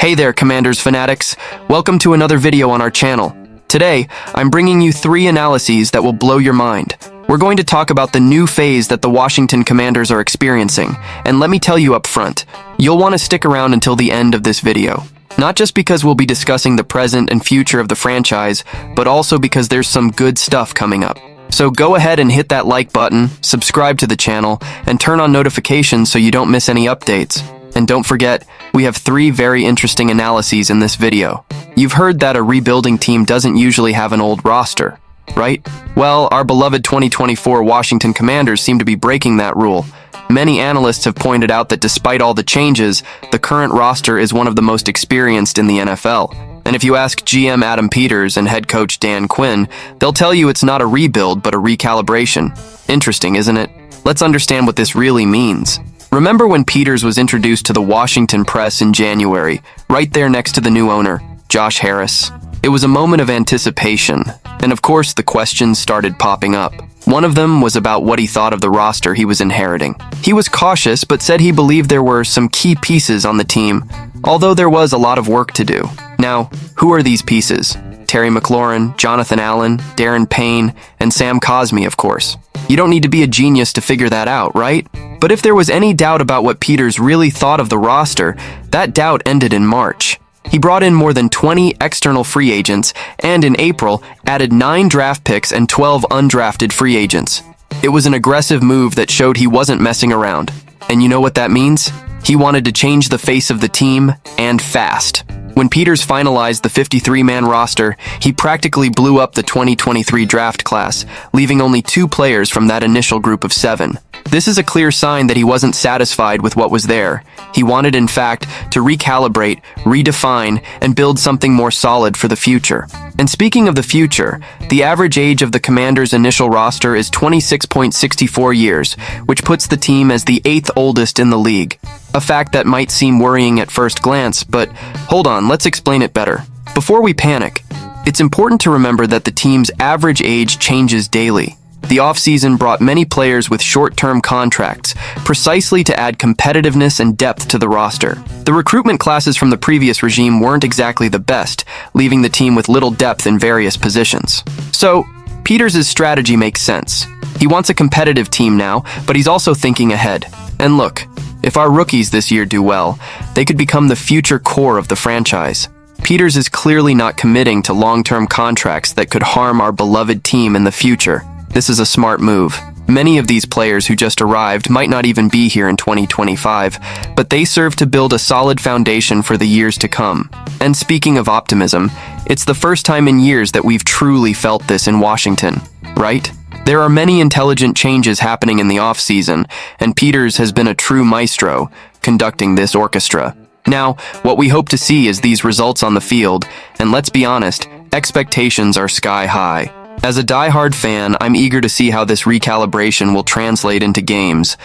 Hey there, Commanders fanatics. Welcome to another video on our channel. Today, I'm bringing you 3 analyses that will blow your mind. We're going to talk about the new phase that the Washington Commanders are experiencing, and let me tell you up front, you'll want to stick around until the end of this video. Not just because we'll be discussing the present and future of the franchise, but also because there's some good stuff coming up. So go ahead and hit that like button, subscribe to the channel, and turn on notifications so you don't miss any updates. And don't forget, we have 3 very interesting analyses in this video. You've heard that a rebuilding team doesn't usually have an old roster, right? Well, our beloved 2024 Washington Commanders seem to be breaking that rule. Many analysts have pointed out that despite all the changes, the current roster is one of the most experienced in the NFL. And if you ask GM Adam Peters and head coach Dan Quinn, they'll tell you it's not a rebuild but a recalibration. Interesting, isn't it? Let's understand what this really means. Remember when Peters was introduced to the Washington press in January, right there next to the new owner, Josh Harris? It was a moment of anticipation, and of course the questions started popping up. One of them was about what he thought of the roster he was inheriting. He was cautious, but said he believed there were some key pieces on the team, although there was a lot of work to do. Now, who are these pieces? Terry McLaurin, Jonathan Allen, Darren Payne, and Sam Cosmi, of course. You don't need to be a genius to figure that out, right? But if there was any doubt about what Peters really thought of the roster, that doubt ended in March. He brought in more than 20 external free agents, and in April, added 9 draft picks and 12 undrafted free agents. It was an aggressive move that showed he wasn't messing around. And you know what that means? He wanted to change the face of the team, and fast. When Peters finalized the 53-man roster, he practically blew up the 2023 draft class, leaving only 2 players from that initial group of 7. This is a clear sign that he wasn't satisfied with what was there. He wanted, in fact, to recalibrate, redefine, and build something more solid for the future. And speaking of the future, the average age of the Commanders' initial roster is 26.64 years, which puts the team as the 8th oldest in the league. A fact that might seem worrying at first glance, but hold on, let's explain it better. Before we panic, it's important to remember that the team's average age changes daily. The offseason brought many players with short-term contracts, precisely to add competitiveness and depth to the roster. The recruitment classes from the previous regime weren't exactly the best, leaving the team with little depth in various positions. So, Peters' strategy makes sense. He wants a competitive team now, but he's also thinking ahead. And look, if our rookies this year do well, they could become the future core of the franchise. Peters is clearly not committing to long-term contracts that could harm our beloved team in the future. This is a smart move. Many of these players who just arrived might not even be here in 2025, but they serve to build a solid foundation for the years to come. And speaking of optimism, it's the first time in years that we've truly felt this in Washington, right? There are many intelligent changes happening in the off-season, and Peters has been a true maestro conducting this orchestra. Now, what we hope to see is these results on the field, and let's be honest, expectations are sky high. As a die-hard fan, I'm eager to see how this recalibration will translate into games.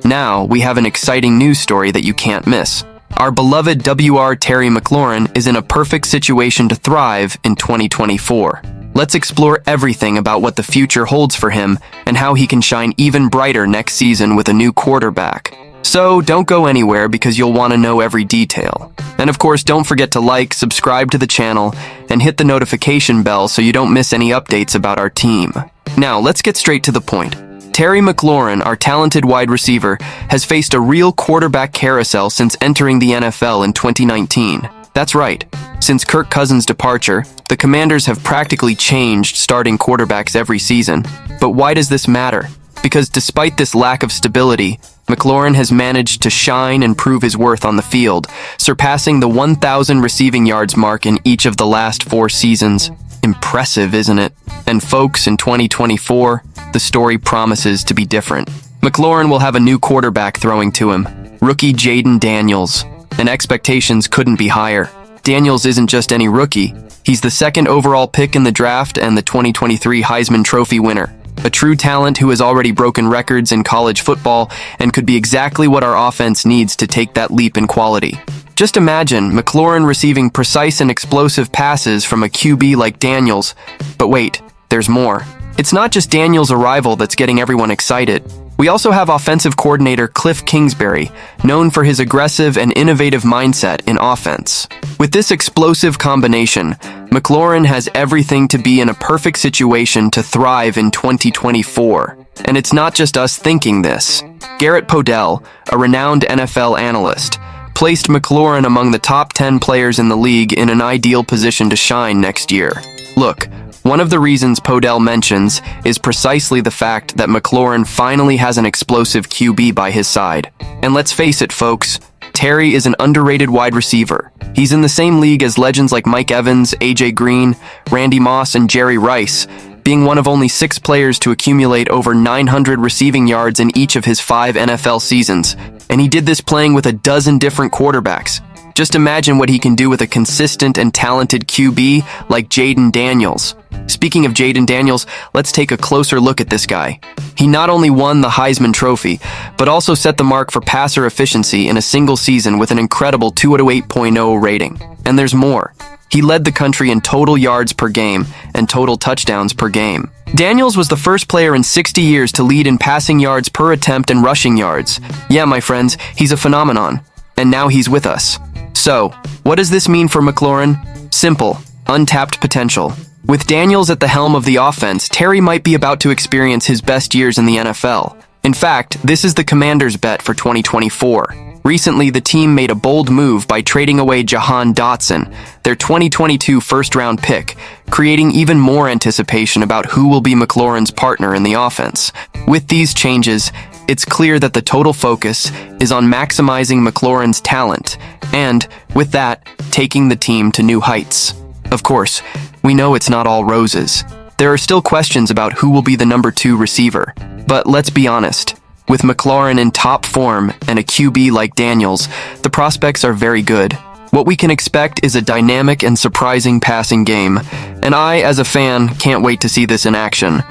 Now, we have an exciting news story that you can't miss. Our beloved WR Terry McLaurin is in a perfect situation to thrive in 2024. Let's explore everything about what the future holds for him and how he can shine even brighter next season with a new quarterback. So don't go anywhere because you'll want to know every detail. And of course, don't forget to like, subscribe to the channel, and hit the notification bell so you don't miss any updates about our team. Now, let's get straight to the point. Terry McLaurin, our talented wide receiver, has faced a real quarterback carousel since entering the NFL in 2019. That's right. Since Kirk Cousins' departure, the Commanders have practically changed starting quarterbacks every season. But why does this matter? Because despite this lack of stability, McLaurin has managed to shine and prove his worth on the field, surpassing the 1,000 receiving yards mark in each of the last 4 seasons. Impressive, isn't it? And folks, in 2024, the story promises to be different. McLaurin will have a new quarterback throwing to him, rookie Daniels, and expectations couldn't be higher. Daniels isn't just any rookie. He's the 2nd overall pick in the draft and the 2023 Heisman Trophy winner. A true talent who has already broken records in college football and could be exactly what our offense needs to take that leap in quality. Just imagine McLaurin receiving precise and explosive passes from a QB like Daniels. But wait, there's more. It's not just Daniels' arrival that's getting everyone excited. We also have offensive coordinator Cliff Kingsbury, known for his aggressive and innovative mindset in offense. With this explosive combination, McLaren has everything to be in a perfect situation to thrive in 2024. And it's not just us thinking this. Garrett Podell, a renowned NFL analyst, placed McLaren among the top 10 players in the league in an ideal position to shine next year. Look, one of the reasons Podell mentions is precisely the fact that McLaren finally has an explosive QB by his side. And let's face it, folks, Terry is an underrated wide receiver. He's in the same league as legends like Mike Evans, AJ Green, Randy Moss, and Jerry Rice, being one of only 6 players to accumulate over 900 receiving yards in each of his 5 NFL seasons. And he did this playing with a dozen different quarterbacks. Just imagine what he can do with a consistent and talented QB like Jayden Daniels. Speaking of Jayden Daniels, let's take a closer look at this guy. He not only won the Heisman Trophy, but also set the mark for passer efficiency in a single season with an incredible 208.0 rating. And there's more. He led the country in total yards per game and total touchdowns per game. Daniels was the first player in 60 years to lead in passing yards per attempt and rushing yards. Yeah, my friends, he's a phenomenon. And now he's with us. So, what does this mean for McLaren? Simple, untapped potential. With Daniels at the helm of the offense, Terry might be about to experience his best years in the NFL. In fact, this is the Commanders' bet for 2024. Recently, the team made a bold move by trading away Jahan Dotson, their 2022 first-round pick, creating even more anticipation about who will be McLaren's partner in the offense. With these changes, it's clear that the total focus is on maximizing McLaren's talent and, with that, taking the team to new heights. Of course, we know it's not all roses. There are still questions about who will be the number 2 receiver. But let's be honest, with McLaren in top form and a QB like Daniels, the prospects are very good. What we can expect is a dynamic and surprising passing game, and I, as a fan, can't wait to see this in action.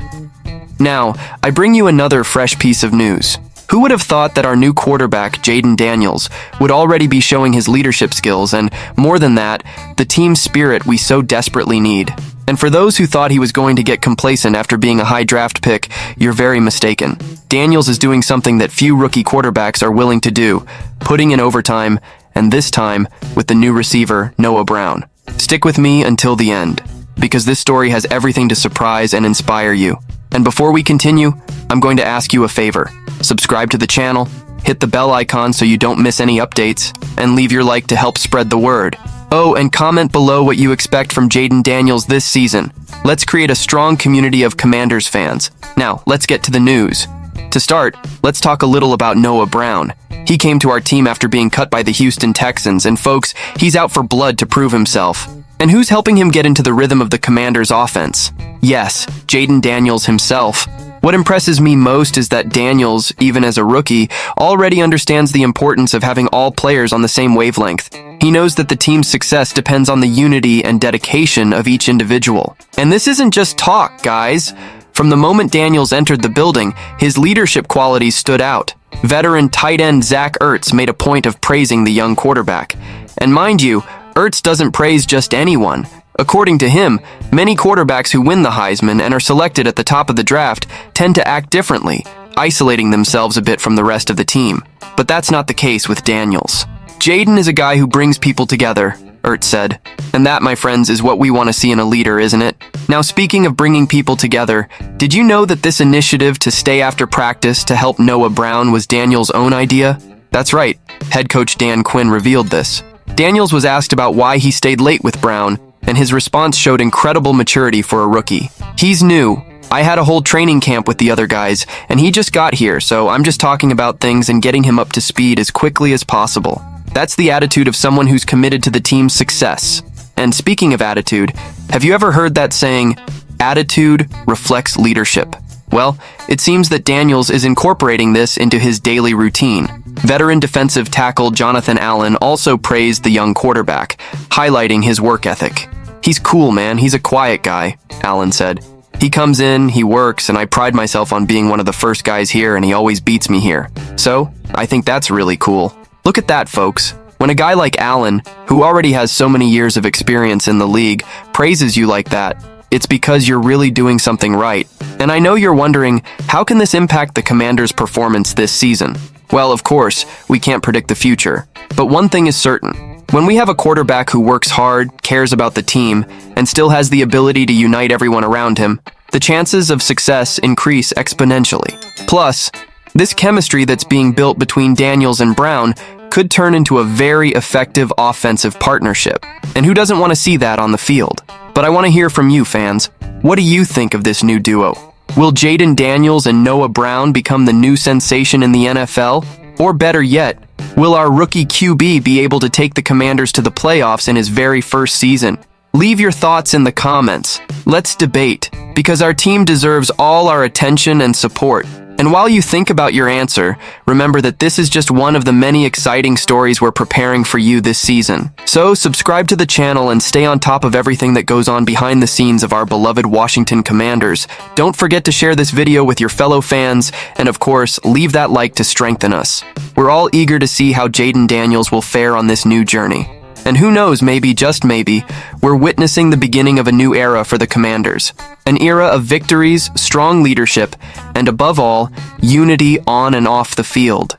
Now, I bring you another fresh piece of news. Who would have thought that our new quarterback, Jayden Daniels, would already be showing his leadership skills and, more than that, the team spirit we so desperately need? And for those who thought he was going to get complacent after being a high draft pick, you're very mistaken. Daniels is doing something that few rookie quarterbacks are willing to do, putting in overtime, and this time with the new receiver, Noah Brown. Stick with me until the end, because this story has everything to surprise and inspire you. And before we continue, I'm going to ask you a favor. Subscribe to the channel, hit the bell icon so you don't miss any updates, and leave your like to help spread the word. Oh, and comment below what you expect from Jayden Daniels this season. Let's create a strong community of Commanders fans. Now, let's get to the news. To start, let's talk a little about Noah Brown. He came to our team after being cut by the Houston Texans, and folks, he's out for blood to prove himself. And who's helping him get into the rhythm of the Commanders' offense? Yes, Jayden Daniels himself. What impresses me most is that Daniels, even as a rookie, already understands the importance of having all players on the same wavelength. He knows that the team's success depends on the unity and dedication of each individual. And this isn't just talk, guys. From the moment Daniels entered the building, his leadership qualities stood out. Veteran tight end Zach Ertz made a point of praising the young quarterback. And mind you, Ertz doesn't praise just anyone. According to him, many quarterbacks who win the Heisman and are selected at the top of the draft tend to act differently, isolating themselves a bit from the rest of the team. But that's not the case with Daniels. Jayden is a guy who brings people together, Ertz said. And that, my friends, is what we want to see in a leader, isn't it? Now, speaking of bringing people together, did you know that this initiative to stay after practice to help Noah Brown was Daniels' own idea? That's right, head coach Dan Quinn revealed this. Daniels was asked about why he stayed late with Brown, and his response showed incredible maturity for a rookie. He's new. I had a whole training camp with the other guys, and he just got here, so I'm just talking about things and getting him up to speed as quickly as possible. That's the attitude of someone who's committed to the team's success. And speaking of attitude, have you ever heard that saying, attitude reflects leadership? Well, it seems that Daniels is incorporating this into his daily routine. Veteran defensive tackle Jonathan Allen also praised the young quarterback, highlighting his work ethic. He's cool, man. He's a quiet guy, Allen said. He comes in, he works, and I pride myself on being one of the first guys here, and he always beats me here. So, I think that's really cool. Look at that, folks. When a guy like Allen, who already has so many years of experience in the league, praises you like that, it's because you're really doing something right. And I know you're wondering, how can this impact the Commanders' performance this season? Well, of course, we can't predict the future. But one thing is certain. When we have a quarterback who works hard, cares about the team, and still has the ability to unite everyone around him, the chances of success increase exponentially. Plus, this chemistry that's being built between Daniels and Brown could turn into a very effective offensive partnership. And who doesn't want to see that on the field? But I want to hear from you, fans. What do you think of this new duo? Will Jaden Daniels and Noah Brown become the new sensation in the NFL? Or better yet, will our rookie QB be able to take the Commanders to the playoffs in his very first season? Leave your thoughts in the comments. Let's debate, because our team deserves all our attention and support. And while you think about your answer, remember that this is just one of the many exciting stories we're preparing for you this season. So subscribe to the channel and stay on top of everything that goes on behind the scenes of our beloved Washington Commanders. Don't forget to share this video with your fellow fans, and of course, leave that like to strengthen us. We're all eager to see how Jaden Daniels will fare on this new journey. And who knows, maybe, just maybe, we're witnessing the beginning of a new era for the Commanders. An era of victories, strong leadership, and above all, unity on and off the field.